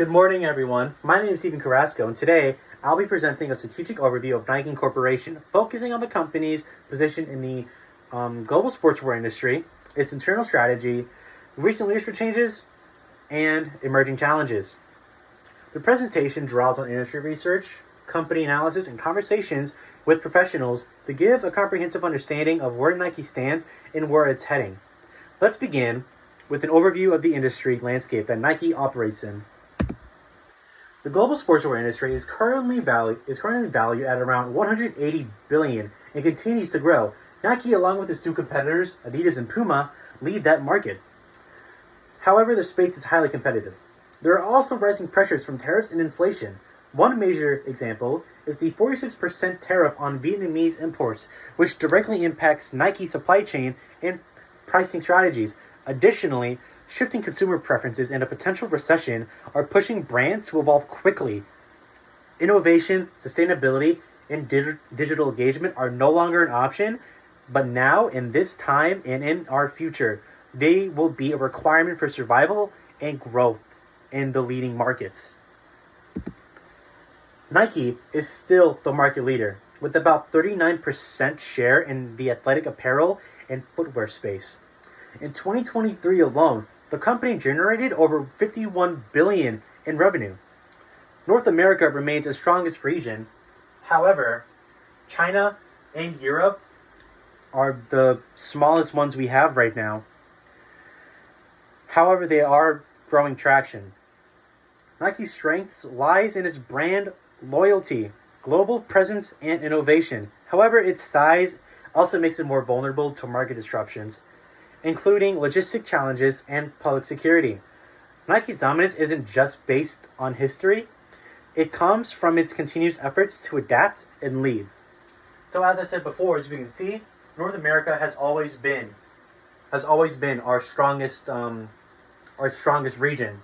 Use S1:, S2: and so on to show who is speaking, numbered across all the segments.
S1: Good morning, everyone. My name is Stephen Carrasco, and today I'll be presenting a strategic overview of Nike Corporation, focusing on the company's position in the global sportswear industry, its internal strategy, recent leadership changes, and emerging challenges. The presentation draws on industry research, company analysis, and conversations with professionals to give a comprehensive understanding of where Nike stands and where it's heading. Let's begin with an overview of the industry landscape that Nike operates in. The global sportswear industry is currently valued at around $180 billion and continues to grow. Nike, along with its two competitors, Adidas and Puma, lead that market. However, the space is highly competitive. There are also rising pressures from tariffs and inflation. One major example is the 46% tariff on Vietnamese imports, which directly impacts Nike's supply chain and pricing strategies. Additionally, shifting consumer preferences and a potential recession are pushing brands to evolve quickly. Innovation, sustainability, and digital engagement are no longer an option, but now, in this time and in our future, they will be a requirement for survival and growth in the leading markets. Nike is still the market leader, with about 39% share in the athletic apparel and footwear space. In 2023 alone, the company generated over $51 billion in revenue. North America remains the strongest region. However, China and Europe are the smallest ones we have right now. However, they are growing traction. Nike's strength lies in its brand loyalty, global presence, and innovation. However, its size also makes it more vulnerable to market disruptions, including logistic challenges and public security. Nike's dominance isn't just based on history, it comes from its continuous efforts to adapt and lead. So as I said before, as we can see, North America has always been our strongest region.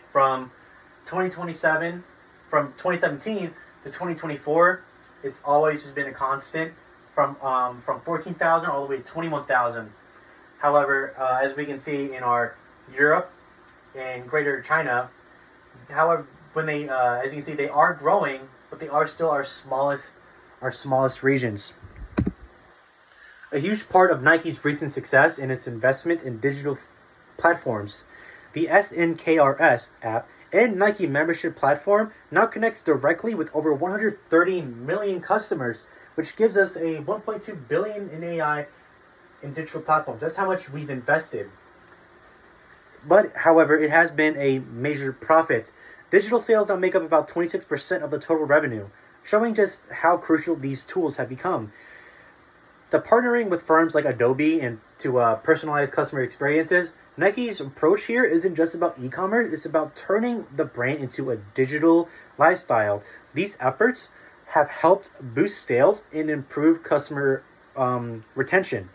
S1: From 2017 to 2024, it's always just been a constant from 14,000 all the way to 21,000. However, as we can see in our Europe and Greater China, however, when they, as you can see, they are growing, but they are still our smallest regions. A huge part of Nike's recent success in its investment in digital platforms. The SNKRS app and Nike membership platform now connects directly with over 130 million customers, which gives us a 1.2 billion in AI in digital platforms. That's how much we've invested. But, however, it has been a major profit. Digital sales now make up about 26% of the total revenue, showing just how crucial these tools have become. The partnering with firms like Adobe and to personalize customer experiences, Nike's approach here isn't just about e-commerce, it's about turning the brand into a digital lifestyle. These efforts have helped boost sales and improve customer retention.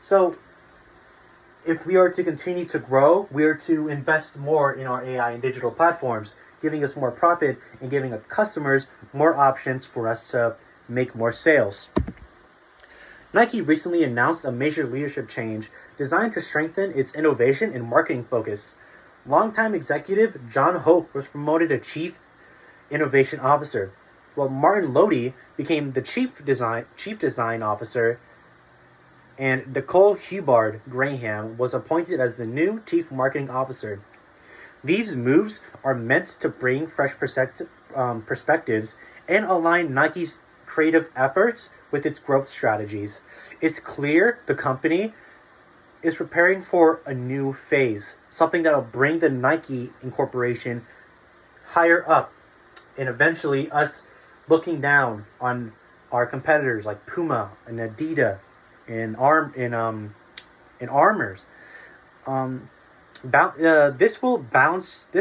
S1: So, if we are to continue to grow, we are to invest more in our AI and digital platforms, giving us more profit and giving our customers more options for us to make more sales. Nike recently announced a major leadership change designed to strengthen its innovation and marketing focus. Longtime executive John Hope was promoted to Chief Innovation Officer, while Martin Lodi became the Chief Design Officer, and Nicole Hubbard Graham was appointed as the new Chief Marketing Officer. These moves are meant to bring fresh perspectives and align Nike's creative efforts with its growth strategies. It's clear the company is preparing for a new phase, something that will bring the Nike Incorporation higher up, and eventually us looking down on our competitors like Puma and Adidas and Armours. This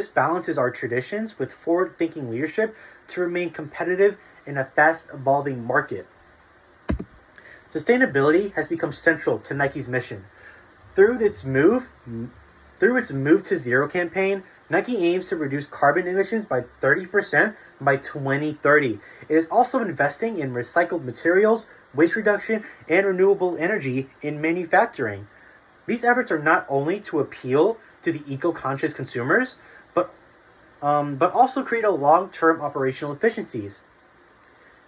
S1: balances our traditions with forward-thinking leadership to remain competitive in a fast-evolving market. Sustainability has become central to Nike's mission. Through its Move to Zero campaign, Nike aims to reduce carbon emissions by 30% by 2030. It is also investing in recycled materials, waste reduction, and renewable energy in manufacturing. These efforts are not only to appeal to the eco-conscious consumers, but but also create a long-term operational efficiencies.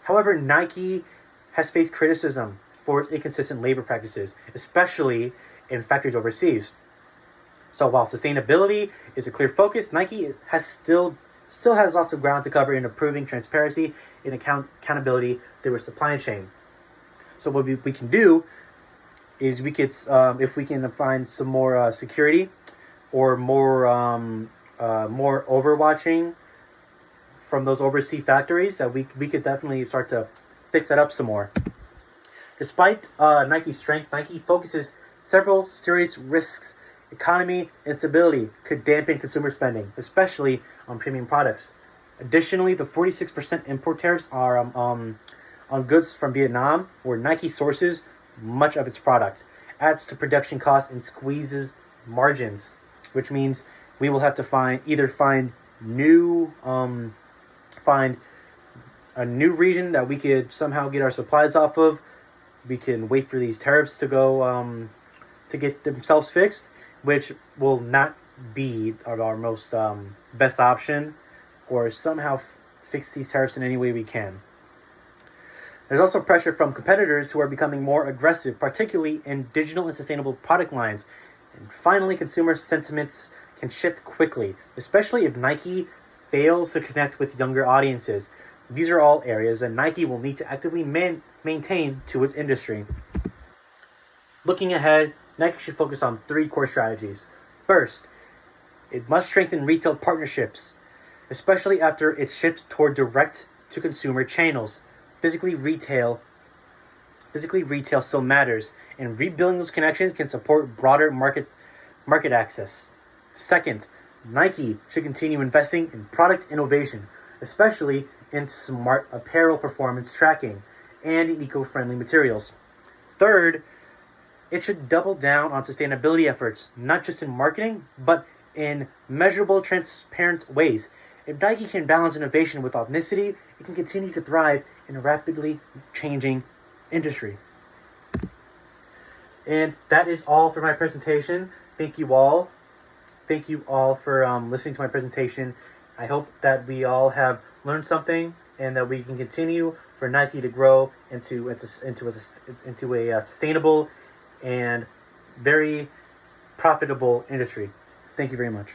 S1: However, Nike has faced criticism for its inconsistent labor practices, especially in factories overseas. So while sustainability is a clear focus, Nike has still has lots of ground to cover in improving transparency and accountability through its supply chain. So what we can do is we could, if we can find some more security or more overwatching from those overseas factories, that we could definitely start to fix that up some more. Despite Nike's strength, Nike focuses several serious risks. Economy instability could dampen consumer spending, especially on premium products. Additionally, the 46% import tariffs are on goods from Vietnam, where Nike sources much of its product, adds to production costs and squeezes margins, which means we will have to find a new region that we could somehow get our supplies off of. We can wait for these tariffs to go to get themselves fixed, which will not be our most best option, or somehow fix these tariffs in any way we can. There's also pressure from competitors who are becoming more aggressive, particularly in digital and sustainable product lines. And finally, consumer sentiments can shift quickly, especially if Nike fails to connect with younger audiences. These are all areas that Nike will need to actively maintain to its industry. Looking ahead, Nike should focus on 3 core strategies. First, it must strengthen retail partnerships, especially after its shift toward direct-to-consumer channels. Physically retail still matters, and rebuilding those connections can support broader market access. Second, Nike should continue investing in product innovation, especially in smart apparel performance tracking and in eco-friendly materials. Third, it should double down on sustainability efforts, not just in marketing, but in measurable, transparent ways. If Nike can balance innovation with authenticity, it can continue to thrive in a rapidly changing industry. And that is all for my presentation. Thank you all. Thank you all for listening to my presentation. I hope that we all have learned something, and that we can continue for Nike to grow into a sustainable and very profitable industry. Thank you very much.